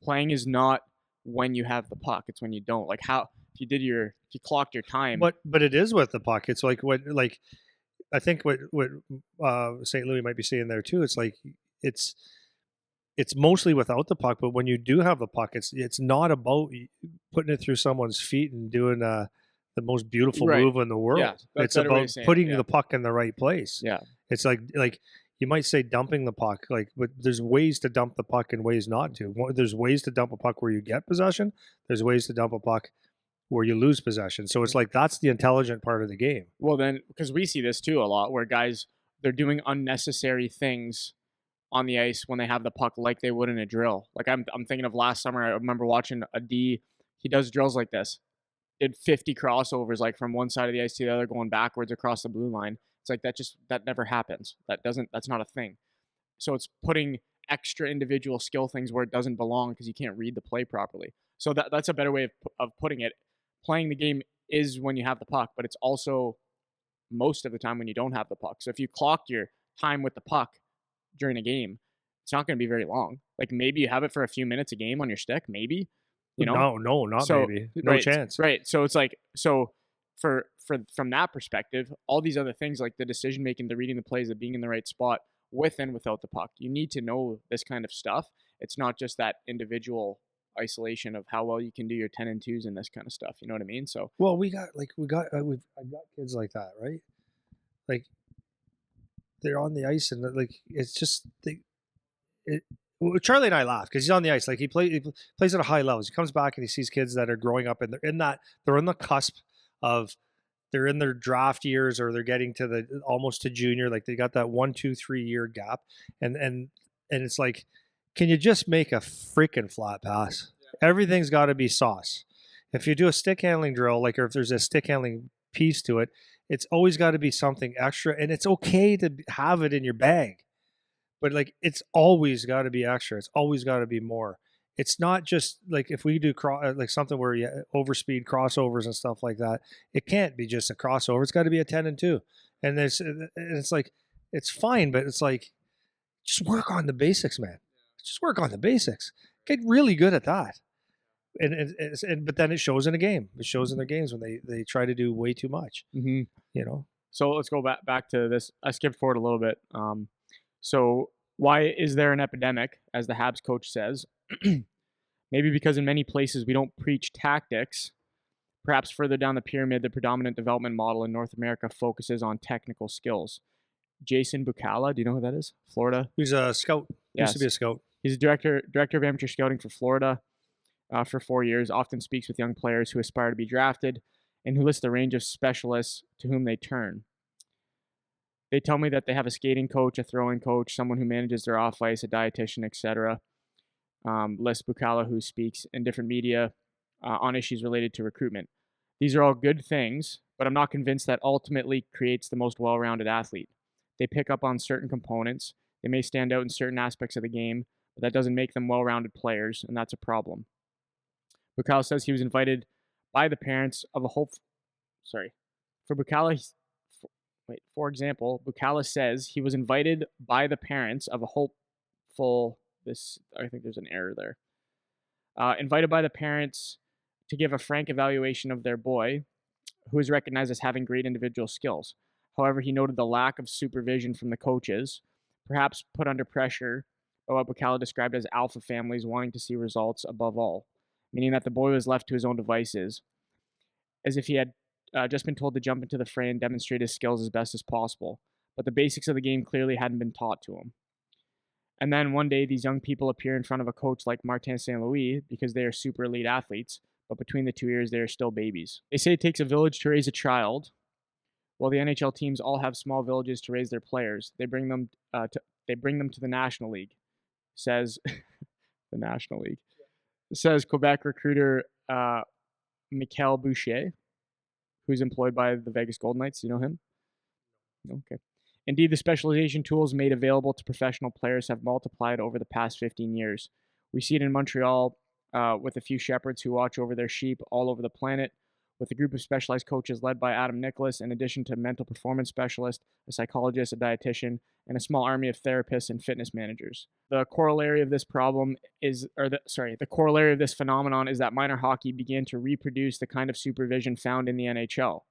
Playing is not when you have the puck; it's when you don't. Like how if you clocked your time. But it is with the puck. It's like what like I think what St. Louis might be saying there too. It's like it's it's mostly without the puck, but when you do have the puck, it's not about putting it through someone's feet and doing the most beautiful Right. move in the Yeah, world. that's It's a better way about of saying it. putting Yeah, the puck in the right place. yeah. It's like you might say dumping the puck, like, but there's ways to dump the puck and ways not to. There's ways to dump a puck where you get possession. There's ways to dump a puck where you lose possession. So it's like that's the intelligent part of the game. Well, then, because we see this too a lot, where guys they're doing unnecessary things on the ice when they have the puck, like they would in a drill. Like I'm thinking of last summer. I remember watching a D. He does drills like this. Did 50 crossovers like from one side of the ice to the other, going backwards across the blue line. It's like that never happens. That's not a thing. So it's putting extra individual skill things where it doesn't belong because you can't read the play properly. So that's a better way of putting it. Playing the game is when you have the puck, but it's also most of the time when you don't have the puck. So if you clock your time with the puck during a game, it's not going to be very long. Like maybe you have it for a few minutes a game on your stick, maybe, you know. No, not So maybe. No chance. right. So it's like for from that perspective, all these other things like the decision making, the reading the plays, the being in the right spot with and without the puck, you need to know this kind of stuff. It's not just that individual isolation of how well you can do your 10 and 2s and this kind of stuff. You know what I mean? So Well, I've got kids like that, right? Like they're on the ice and like it's just well, Charlie and I laugh because he's on the ice. Like he plays at a high level. He comes back and he sees kids that are growing up and they're on the cusp of they're in their draft years or they're getting to the almost to junior. Like they got that 1, 2, 3 year gap, and it's like, can you just make a freaking flat pass? Yeah. Everything's got to be sauce. If you do a stick handling drill, like or if there's a stick handling piece to it, it's always got to be something extra, and it's okay to have it in your bag. But like it's always got to be extra. It's always got to be more. It's not just like if we do like something where you overspeed crossovers and stuff like that. It can't be just a crossover. It's got to be a 10 and 2. And it's like it's fine, but it's like just work on the basics, man. Just work on the basics. Get really good at that. And but then it shows in a game. It shows in their games when they try to do way too much. mm-hmm. You know. So let's go back to this. I skipped forward a little bit. So why is there an epidemic, as the Habs coach says? Maybe because in many places we don't preach tactics. Perhaps further down the pyramid, the predominant development model in North America focuses on technical skills. Jason Bucala, do you know who that is? Florida. He's a scout. Yes. Used to be a scout. He's a director of amateur scouting for Florida for 4 years. Often speaks with young players who aspire to be drafted, and who lists the range of specialists to whom they turn. They tell me that they have a skating coach, a throwing coach, someone who manages their off ice, a dietitian, etc. Les Bucala, who speaks in different media on issues related to recruitment. These are all good things, but I'm not convinced that ultimately creates the most well-rounded athlete. They pick up on certain components. They may stand out in certain aspects of the game, but that doesn't make them well-rounded players, and that's a problem. Bucala says he was invited by the parents of a For Bucala, for example, Bucala says he was invited by the parents of a hopeful. I think there's an error there. Invited by the parents to give a frank evaluation of their boy, who is recognized as having great individual skills. However, he noted the lack of supervision from the coaches, perhaps put under pressure by what Bucala described as alpha families wanting to see results above all, meaning that the boy was left to his own devices, as if he had just been told to jump into the fray and demonstrate his skills as best as possible. But the basics of the game clearly hadn't been taught to him. And then one day, these young people appear in front of a coach like Martin St. Louis because they are super elite athletes, but between the 2 years, they are still babies. They say it takes a village to raise a child. Well, the NHL teams all have small villages to raise their players. They bring them to the National League, says the National League. Says Quebec recruiter Michael Boucher, who's employed by the Vegas Golden Knights. You know him? Okay. Indeed, the specialization tools made available to professional players have multiplied over the past 15 years. We see it in Montreal with a few shepherds who watch over their sheep all over the planet. with a group of specialized coaches led by Adam Nicholas, in addition to mental performance specialist, a psychologist, a dietitian, and a small army of therapists and fitness managers. The corollary of this problem is, the corollary of this phenomenon is that minor hockey began to reproduce the kind of supervision found in the NHL.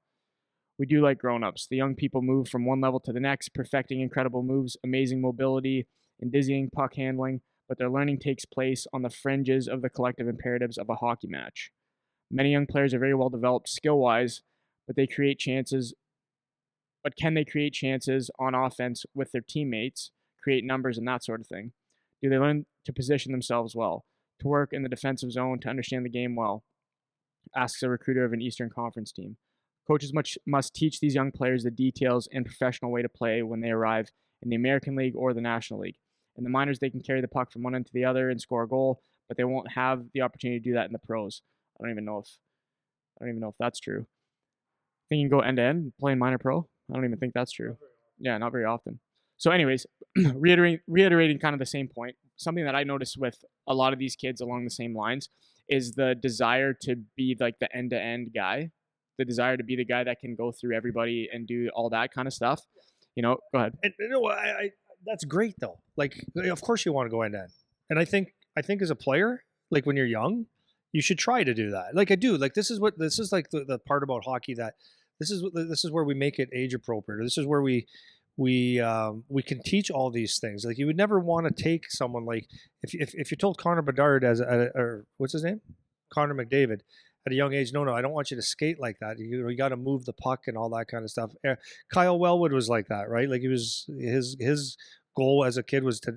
We do like grown-ups. The young people move from one level to the next, perfecting incredible moves, amazing mobility, and dizzying puck handling, but their learning takes place on the fringes of the collective imperatives of a hockey match. Many young players are very well developed skill-wise, but can they create chances on offense with their teammates, create numbers and that sort of thing? Do they learn to position themselves well, to work in the defensive zone, to understand the game well? Asks a recruiter of an Eastern Conference team. Coaches must teach these young players the details and professional way to play when they arrive in the American League or the National League. In the minors, they can carry the puck from one end to the other and score a goal, but they won't have the opportunity to do that in the pros. I don't even know if that's true. Think you can go end to end playing minor pro? I don't even think that's true. Yeah, not very often. So, anyways, reiterating kind of the same point, something that I noticed with a lot of these kids along the same lines is the desire to be like the end to end guy, the desire to be the guy that can go through everybody and do all that kind of stuff. Go ahead. And that's great though. Like, of course you want to go end to end. And I think as a player, like when you're young, you should try to do that. Like I do. Like this is like the part about hockey that this is where we make it age appropriate. This is where we can teach all these things. Like you would never want to take someone like if you told Connor Bedard or what's his name, Connor McDavid, at a young age, no, I don't want you to skate like that. You got to move the puck and all that kind of stuff. Kyle Wellwood was like that, right? Like he was his goal as a kid was to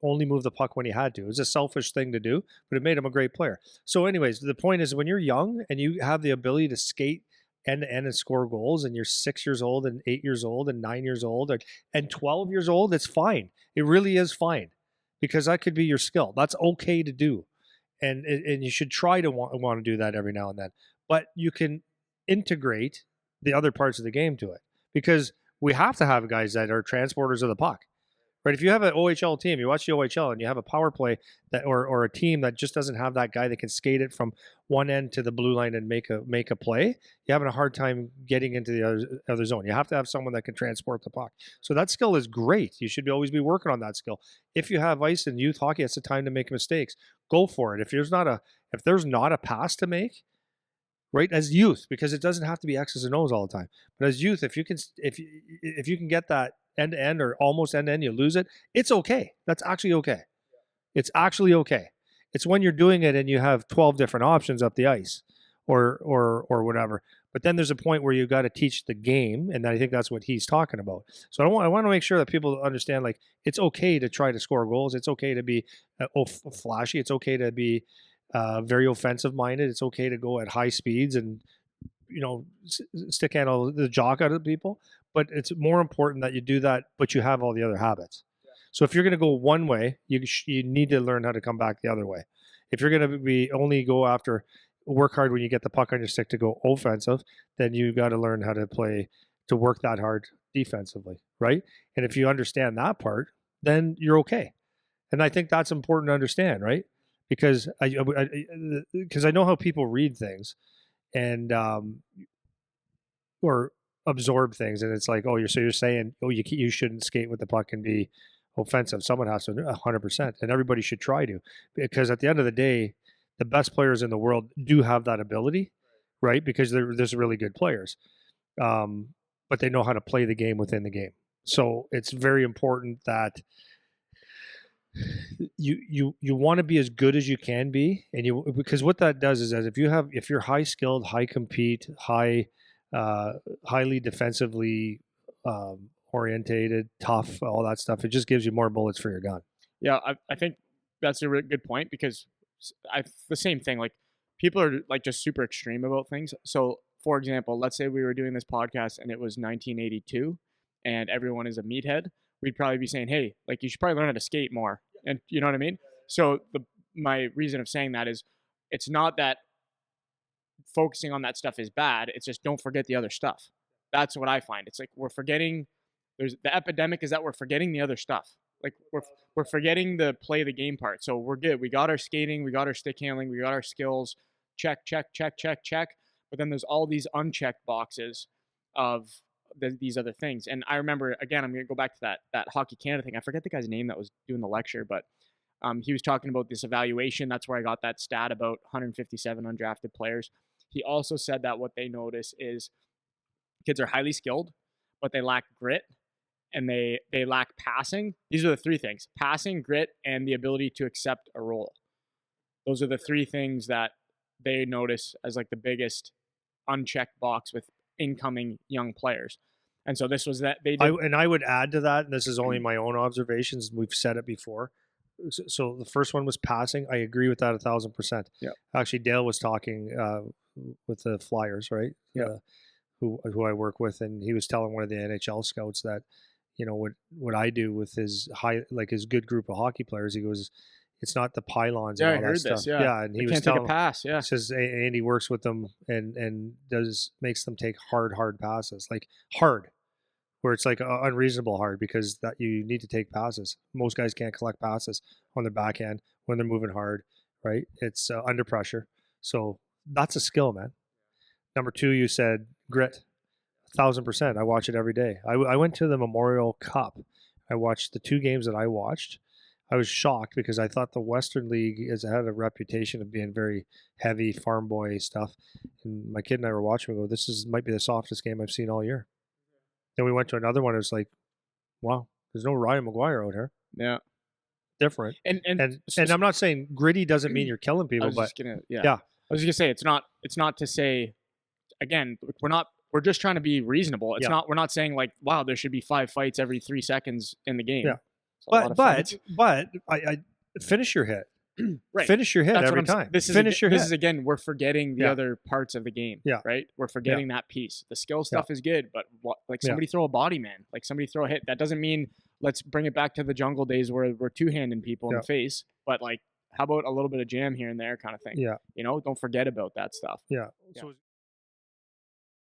only move the puck when he had to. It was a selfish thing to do, but it made him a great player. So, anyways, the point is when you're young and you have the ability to skate end to end and score goals, and you're 6 years old and 8 years old and 9 years old and 12 years old, it's fine. It really is fine because that could be your skill. That's okay to do. And you should try to want to do that every now and then. But you can integrate the other parts of the game to it because we have to have guys that are transporters of the puck. Right? If you have an OHL team, you watch the OHL and you have a power play that or a team that just doesn't have that guy that can skate it from one end to the blue line and make a play, you're having a hard time getting into the other zone. You have to have someone that can transport the puck. So that skill is great. You should always be working on that skill. If you have ice in youth hockey, it's the time to make mistakes. Go for it. If there's not a pass to make, right, as youth, because it doesn't have to be X's and O's all the time. But as youth, if you can get that end to end or almost end to end, you lose it. It's okay. That's actually okay. It's actually okay. It's when you're doing it and you have 12 different options up the ice, or whatever. But then there's a point where you got to teach the game, and I think that's what he's talking about. So I want to make sure that people understand, like, it's okay to try to score goals. It's okay to be flashy. It's okay to be very offensive minded. It's okay to go at high speeds and stick handle the jock out of people. But it's more important that you do that, but you have all the other habits. So if you're going to go one way, you need to learn how to come back the other way. If you're going to be only go after work hard when you get the puck on your stick to go offensive, then you got to learn how to play to work that hard defensively, right? And if you understand that part, then you're okay. And I think that's important to understand, right? Because I know how people read things and or absorb things, and it's like, oh, you're saying, oh, you shouldn't skate with the puck and be offensive. Someone has to 100%, and everybody should try to, because at the end of the day, the best players in the world do have that ability, right? Because there's really good players, but they know how to play the game within the game. So it's very important that you want to be as good as you can be, and because what that does is that if you're high skilled, high compete, highly defensively orientated, tough, all that stuff, it just gives you more bullets for your gun. Yeah, I think that's a really good point, because the same thing, like, people are like just super extreme about things. So for example, let's say we were doing this podcast and it was 1982 and everyone is a meathead, we'd probably be saying, hey, like, you should probably learn how to skate more. And you know what I mean? So my reason of saying that is, it's not that focusing on that stuff is bad. It's just, don't forget the other stuff. That's what I find. It's like we're forgetting. The epidemic is that we're forgetting the other stuff. Like we're forgetting the play the game part. So we're good. We got our skating, we got our stick handling, we got our skills. Check. but then there's all these unchecked boxes of these other things. And I remember, again, I'm going to go back to that Hockey Canada thing. I forget the guy's name that was doing the lecture, but he was talking about this evaluation. That's where I got that stat about 157 undrafted players. He also said that what they notice is kids are highly skilled, but they lack grit and they lack passing. These are the three things: passing, grit, and the ability to accept a role. Those are the three things that they notice as like the biggest unchecked box with incoming young players. And so this was that they did. And I would add to that, and this is only my own observations. We've said it before. So the first one was passing. I agree with that 1,000%. Yeah. Actually, Dale was talking with the Flyers, right? Yeah. Who I work with, and he was telling one of the NHL scouts that, what I do with his his good group of hockey players. He goes, it's not the pylons and Yeah, all I that heard stuff. this. Yeah, and they he was can't take a telling. pass. Yeah, He says Andy works with them and makes them take hard passes, like hard, where it's like unreasonable hard, because that you need to take passes. Most guys can't collect passes on their backhand when they're moving hard, right? It's under pressure. So that's a skill, man. Number two, you said grit. 1,000%. I watch it every day. I went to the Memorial Cup. I watched the two games that I watched. I was shocked because I thought the Western League has had a reputation of being very heavy farm boy stuff. And my kid and I were watching. We go, might be the softest game I've seen all year. Then we went to another one. It was like, wow, there's no Ryan McGuire out here. yeah, Different. and I'm not saying gritty doesn't mean you're killing people, but I was just gonna say it's not to say, again, we're just trying to be reasonable. It's not, we're not saying like, wow, there should be 5 fights every 3 seconds in the game. Yeah. But I finish your hit. Right. Finish your hit every time. This is again, we're forgetting the other parts of the game. Yeah. Right. We're forgetting that piece. The skill stuff is good, but somebody throw a body, man. Like somebody throw a hit. That doesn't mean let's bring it back to the jungle days where we're two-handing people in the face. But like, how about a little bit of jam here and there, kind of thing? Yeah. Don't forget about that stuff. Yeah. So